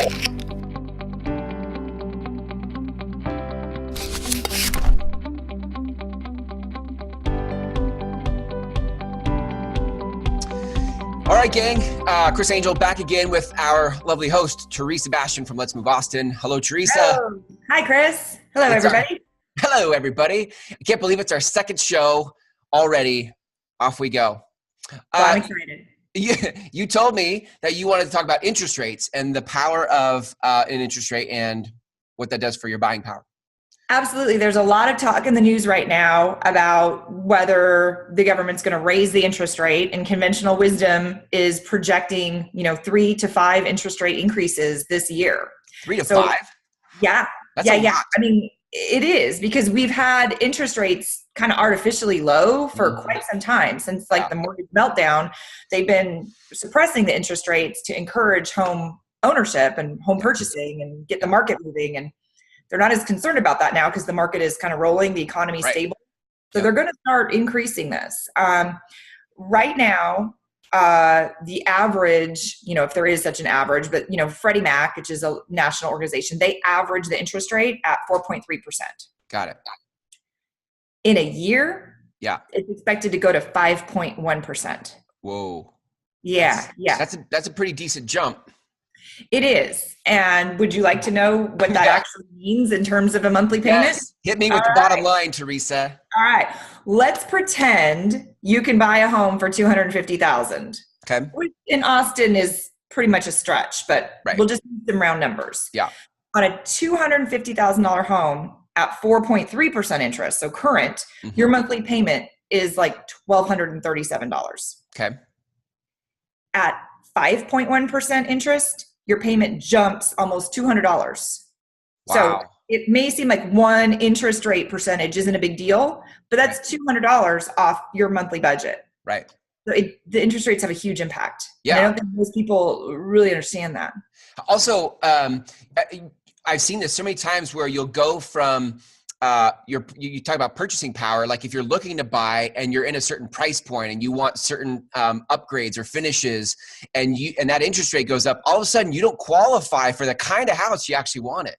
All right, gang. Chris Angell back again with our lovely host, Theresa Bastian from Let's Move Austin. Hello, Theresa. Hello. Hi, Chris. Hello, everybody. Hello, everybody. I can't believe it's our second show already. Off we go. Well, I'm excited. You told me that you wanted to talk about interest rates and the power of an interest rate and what that does for your buying power. Absolutely. There's a lot of talk in the news right now about whether the government's going to raise the interest rate, and conventional wisdom is projecting, 3 to 5 interest rate increases this year. 3 to 5? Yeah. That's a lot. I mean, it is, because we've had interest rates kind of artificially low for quite some time. Since the mortgage meltdown, they've been suppressing the interest rates to encourage home ownership and home purchasing and get the market moving. And they're not as concerned about that now because the market is kind of rolling, the economy's stable. So they're going to start increasing this. Right now, the average, if there is such an average, but Freddie Mac, which is a national organization, they average the interest rate at 4.3%. Got it. In a year, it's expected to go to 5.1%. Whoa. Yeah. That's a pretty decent jump. It is. And would you like to know what that actually means in terms of a monthly payment? Yes. Hit me with the bottom line, Theresa. All right. Let's pretend you can buy a home for $250,000. Okay. Which in Austin is pretty much a stretch, but we'll just use some round numbers. Yeah. On a $250,000 home at 4.3% interest, so current, your monthly payment is like $1,237. Okay. At 5.1% interest, your payment jumps almost $200. Wow. So it may seem like one interest rate percentage isn't a big deal, but that's $200 off your monthly budget. Right. So the interest rates have a huge impact. Yeah. And I don't think most people really understand that. Also, I've seen this so many times where you'll go from you talk about purchasing power. Like if you're looking to buy and you're in a certain price point and you want certain upgrades or finishes, and that interest rate goes up, all of a sudden you don't qualify for the kind of house you actually wanted.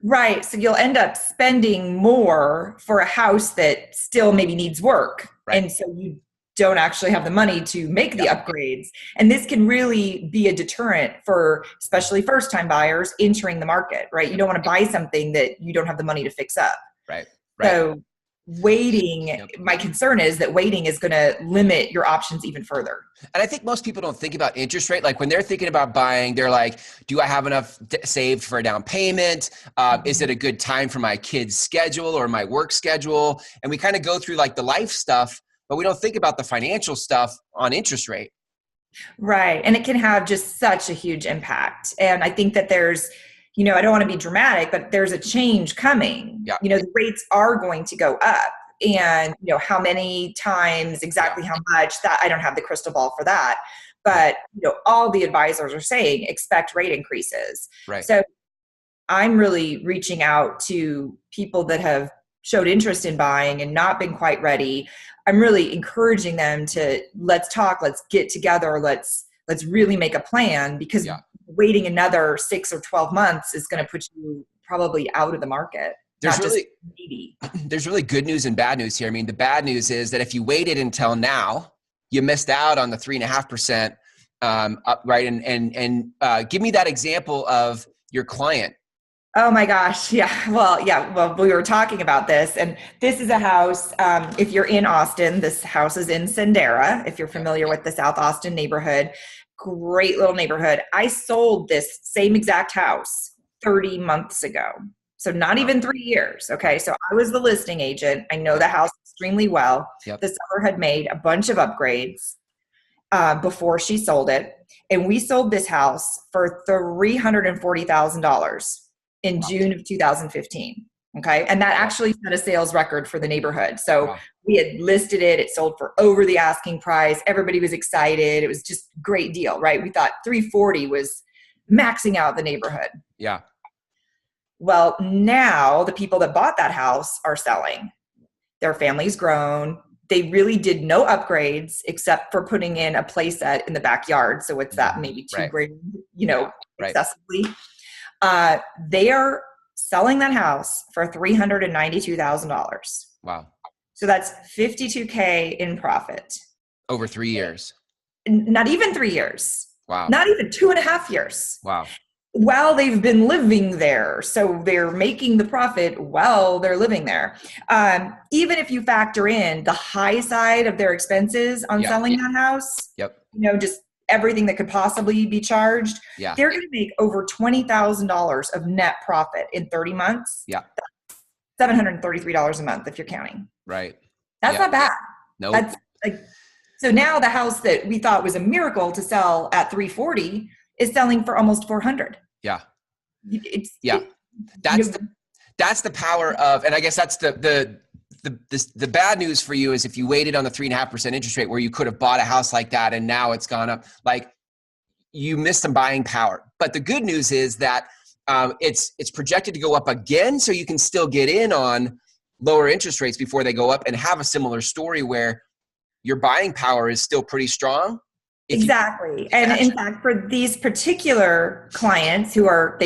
Right. So you'll end up spending more for a house that still maybe needs work. Right. And so you don't actually have the money to make the upgrades. And this can really be a deterrent for especially first-time buyers entering the market, right? You don't want to buy something that you don't have the money to fix up. Right. So waiting, my concern is that waiting is going to limit your options even further. And I think most people don't think about interest rate. Like when they're thinking about buying, they're like, do I have enough saved for a down payment? Is it a good time for my kid's schedule or my work schedule? And we kind of go through like the life stuff, but we don't think about the financial stuff on interest rate. Right. And it can have just such a huge impact. And I think that there's, I don't want to be dramatic, but there's a change coming. Yeah. The rates are going to go up. And, how many times, exactly how much, that I don't have the crystal ball for that. But, all the advisors are saying expect rate increases. Right. So I'm really reaching out to people that have showed interest in buying and not been quite ready. I'm really encouraging them to let's talk, let's get together, let's really make a plan, because waiting another 6 or 12 months is going to put you probably out of the market. There's really good news and bad news here. I mean, the bad news is that if you waited until now, you missed out on the 3.5% up, right? And give me that example of your client. Oh my gosh. Yeah. Well, we were talking about this, and this is a house. If you're in Austin, this house is in Sendera. If you're familiar with the South Austin neighborhood, great little neighborhood. I sold this same exact house 30 months ago. So not even 3 years. Okay. So I was the listing agent. I know the house extremely well. Yep. The seller had made a bunch of upgrades before she sold it. And we sold this house for $340,000 in June of 2015. Okay. And that actually set a sales record for the neighborhood. So we had listed it. It sold for over the asking price. Everybody was excited. It was just a great deal, right? We thought 340 was maxing out the neighborhood. Yeah. Well, now the people that bought that house are selling. Their family's grown. they really did no upgrades except for putting in a play set in the backyard. So it's that maybe $2,000, excessively. They are selling that house for $392,000. Wow. So that's $52K in profit. Over 3 years. Not even 3 years. Wow. Not even 2.5 years. Wow. While they've been living there. So they're making the profit while they're living there. Even if you factor in the high side of their expenses on selling that house, just everything that could possibly be charged, they're going to make over $20,000 of net profit in 30 months. Yeah. $733 a month if you're counting. Right. That's not bad. No. That's like, so now the house that we thought was a miracle to sell at 340 is selling for almost 400. Yeah. That's the power of, and I guess that's the bad news for you is if you waited on the 3.5% interest rate where you could have bought a house like that and now it's gone up, like you missed some buying power. But the good news is that it's projected to go up again, so you can still get in on lower interest rates before they go up and have a similar story where your buying power is still pretty strong. Exactly. And in fact, for these particular clients they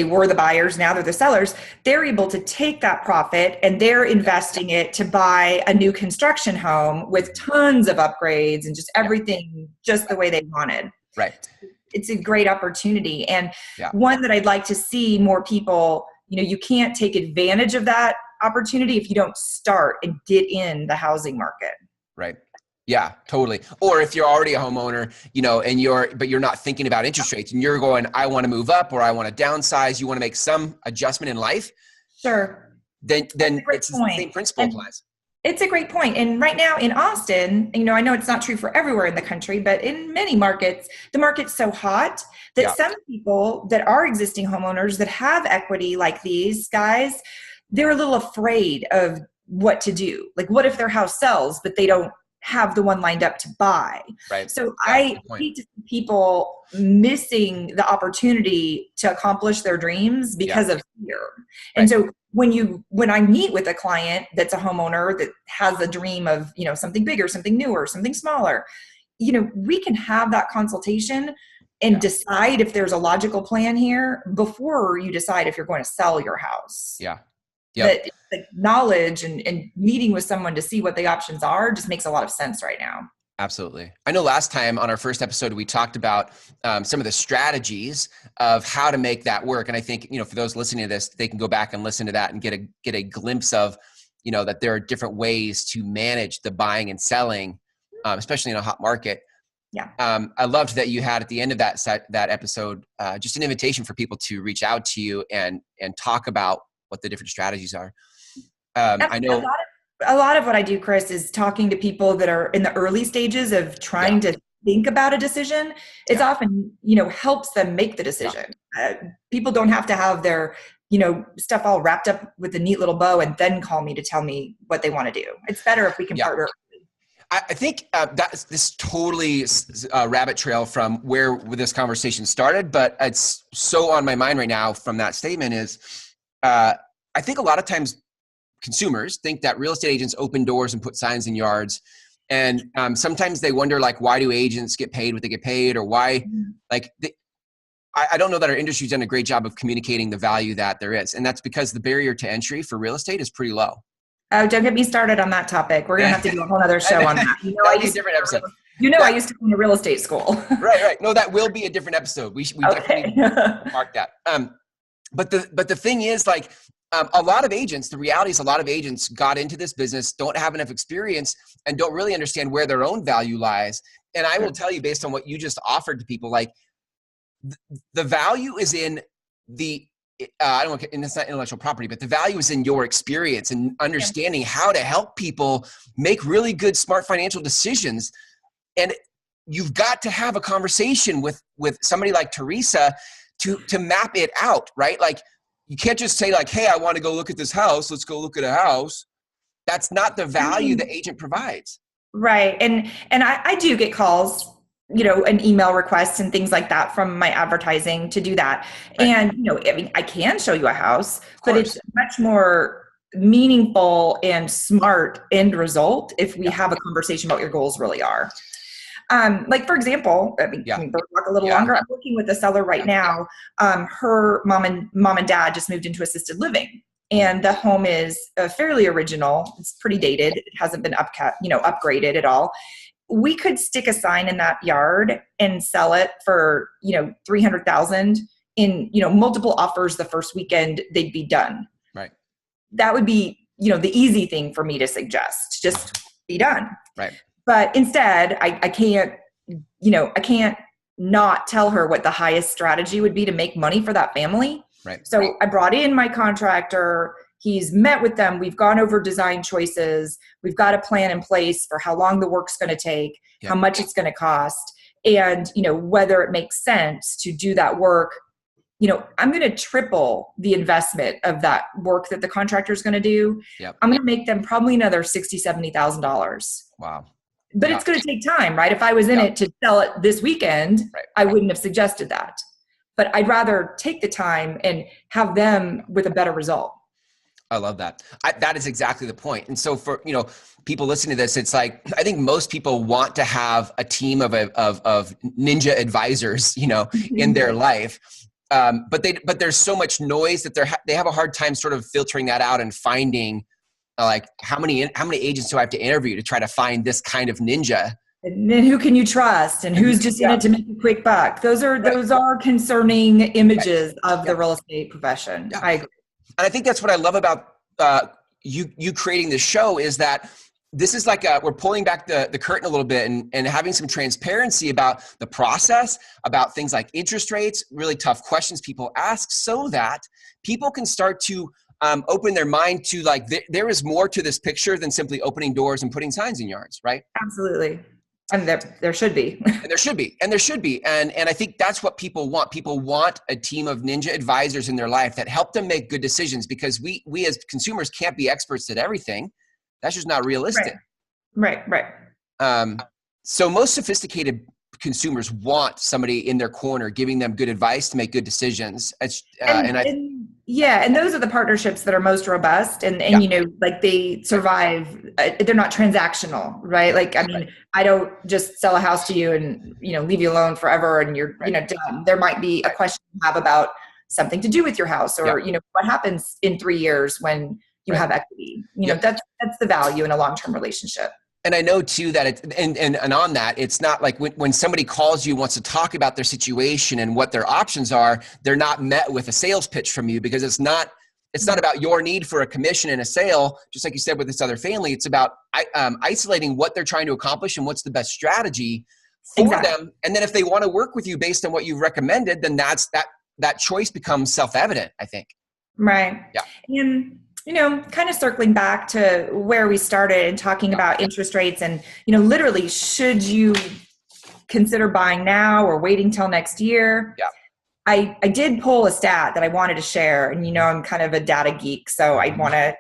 were the buyers, now they're the sellers, they're able to take that profit and they're investing it to buy a new construction home with tons of upgrades and just everything just the way they wanted. Right. It's a great opportunity. And one that I'd like to see more people, you can't take advantage of that opportunity if you don't start and get in the housing market. Right. Yeah, totally. Or if you're already a homeowner, but you're not thinking about interest rates and you're going, I want to move up or I want to downsize, you want to make some adjustment in life. Sure. Then it's the same principle applies. It's a great point. And right now in Austin, I know it's not true for everywhere in the country, but in many markets, the market's so hot that some people that are existing homeowners that have equity like these guys, they're a little afraid of what to do. Like, what if their house sells, but they don't have the one lined up to buy? Right. So I hate to see people missing the opportunity to accomplish their dreams because of fear. And so when I meet with a client that's a homeowner that has a dream of, something bigger, something newer, something smaller, we can have that consultation and decide if there's a logical plan here before you decide if you're going to sell your house. Yeah. That the knowledge and meeting with someone to see what the options are just makes a lot of sense right now. Absolutely. I know last time on our first episode, we talked about some of the strategies of how to make that work. And I think, for those listening to this, they can go back and listen to that and get a glimpse of, that there are different ways to manage the buying and selling, especially in a hot market. Yeah. I loved that you had at the end of that episode, just an invitation for people to reach out to you and talk about what the different strategies are. I know a lot of what I do, Chris, is talking to people that are in the early stages of trying to think about a decision. It's often, helps them make the decision. People don't have to have their, stuff all wrapped up with a neat little bow and then call me to tell me what they want to do. It's better if we can partner. I think that's this totally rabbit trail from where this conversation started, but it's so on my mind right now from that statement is, I think a lot of times consumers think that real estate agents open doors and put signs in yards. And sometimes they wonder, like, why do agents get paid what they get paid, or why, I don't know that our industry's done a great job of communicating the value that there is. And that's because the barrier to entry for real estate is pretty low. Oh, don't get me started on that topic. We're going to have to do a whole other show on that. I used to I used to be in a real estate school. Right. No, that will be a different episode. We definitely mark that. But the thing is, like, a lot of agents, the reality is a lot of agents got into this business, don't have enough experience, and don't really understand where their own value lies. And I will tell you, based on what you just offered to people, like, the value is in the, I don't want to, and it's not intellectual property, but the value is in your experience and understanding how to help people make really good, smart financial decisions. And you've got to have a conversation with somebody like Theresa to map it out, right? Like, you can't just say, like, hey, I want to go look at this house. Let's go look at a house. That's not the value the agent provides. Right. And I do get calls, and email requests and things like that from my advertising to do that. Right. And, I can show you a house, but it's much more meaningful and smart end result if we have a conversation about what your goals really are. Like for example, can we talk a little longer? I'm working with a seller right now. Her mom and dad just moved into assisted living, and the home is fairly original. It's pretty dated. It hasn't been upgraded at all. We could stick a sign in that yard and sell it for, $300,000 in, multiple offers the first weekend, they'd be done. Right. That would be, the easy thing for me to suggest, just be done. Right. But instead I can't not tell her what the highest strategy would be to make money for that family. Right. So I brought in my contractor. He's met with them. We've gone over design choices. We've got a plan in place for how long the work's going to take, how much it's going to cost, and, whether it makes sense to do that work. I'm going to triple the investment of that work that the contractor is going to do. Yep. I'm going to make them probably another $60,000, $70,000. Wow. But it's going to take time, right? If I was in it to sell it this weekend, I wouldn't have suggested that. But I'd rather take the time and have them with a better result. I love that. That is exactly the point. And so for, people listening to this, it's like, I think most people want to have a team of ninja advisors, in their life. But there's so much noise that they have a hard time sort of filtering that out and finding like how many agents do I have to interview to try to find this kind of ninja? And then who can you trust, and who's just in it to make a quick buck? Those are concerning images of the real estate profession. Yeah. I agree. And I think that's what I love about you creating this show is that this is like we're pulling back the curtain a little bit and having some transparency about the process, about things like interest rates, really tough questions people ask, so that people can start to open their mind to like there is more to this picture than simply opening doors and putting signs in yards, right? Absolutely. And there should be. And there should be. And I think that's what people want. People want a team of ninja advisors in their life that help them make good decisions, because we as consumers can't be experts at everything. That's just not realistic. Right. So most sophisticated consumers want somebody in their corner giving them good advice to make good decisions. And those are the partnerships that are most robust and like they survive. They're not transactional, right? Like, I mean, I don't just sell a house to you and, leave you alone forever and you're, done. There might be a question you have about something to do with your house or, what happens in 3 years when you have equity. That's the value in a long-term relationship. And I know too that and on that, it's not like when somebody calls you, wants to talk about their situation and what their options are, they're not met with a sales pitch from you, because it's not about your need for a commission and a sale. Just like you said with this other family, it's about isolating what they're trying to accomplish and what's the best strategy for them. And then if they want to work with you based on what you've recommended, then that choice becomes self-evident, I think. Right. Yeah. And kind of circling back to where we started and talking about interest rates and, literally, should you consider buying now or waiting till next year? Yeah. I did pull a stat that I wanted to share, and, I'm kind of a data geek, so I want to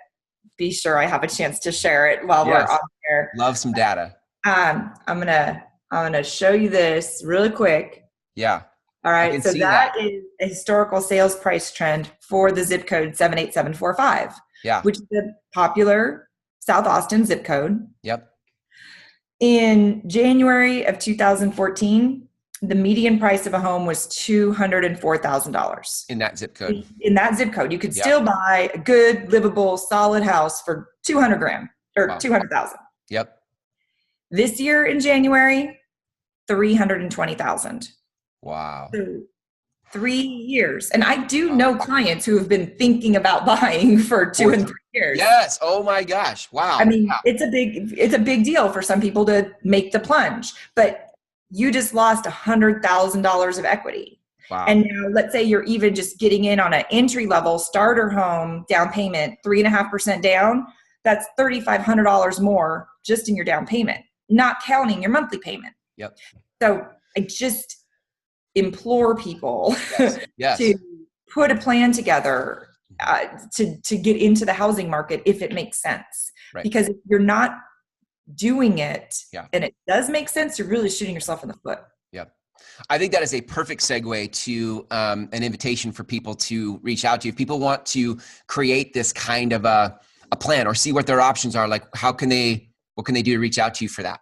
be sure I have a chance to share it while we're on here. Love some data. I'm gonna show you this really quick. Yeah. All right. So that is a historical sales price trend for the zip code 78745. Yeah. Which is a popular South Austin zip code. Yep. In January of 2014, the median price of a home was $204,000. In that zip code. In that zip code, you could still buy a good, livable, solid house for $200,000 or $200,000. Yep. This year in January, $320,000. Wow. So 3 years. And I do know clients who have been thinking about buying for 2 and 3 years. Yes. Oh my gosh. Wow. I mean, it's a big deal for some people to make the plunge, but you just lost $100,000 of equity. Wow. And now let's say you're even just getting in on an entry level starter home down payment, 3.5% down. That's $3,500 more just in your down payment, not counting your monthly payment. Yep. So I just implore people yes. to put a plan together to get into the housing market if it makes sense. Right. Because if you're not doing it and it does make sense, you're really shooting yourself in the foot. Yeah. I think that is a perfect segue to an invitation for people to reach out to you. If people want to create this kind of a a plan or see what their options are? Like, what can they do to reach out to you for that?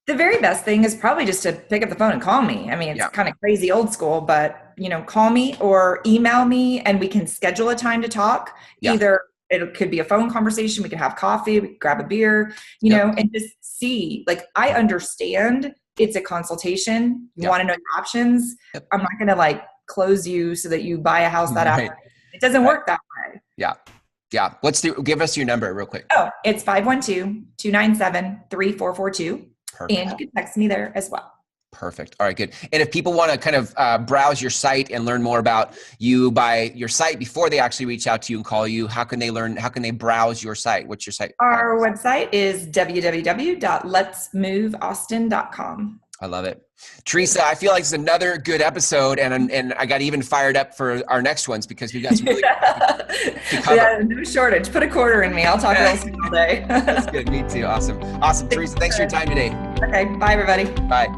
The very best thing is probably just to pick up the phone and call me. I mean, it's kind of crazy old school, but call me or email me and we can schedule a time to talk. Yeah. Either it could be a phone conversation, we could have coffee, we could grab a beer, and just see, like, I understand it's a consultation. You want to know your options. I'm not going to like close you so that you buy a house that afternoon. It doesn't work that way. Yeah. Yeah. Give us your number real quick. Oh, it's 512-297-3442. Perfect. And you can text me there as well. Perfect. All right, good. And if people want to kind of browse your site and learn more about you by your site before they actually reach out to you and call you, how can they browse your site? What's your site? Our website is www.letsmoveaustin.com. I love it. Theresa, I feel like it's another good episode, and I got even fired up for our next ones because we got some really good cover. Yeah, no shortage. Put a quarter in me. I'll talk real soon all day. That's good. Me too. Awesome. Theresa, thanks for your time today. Okay. Bye, everybody. Bye.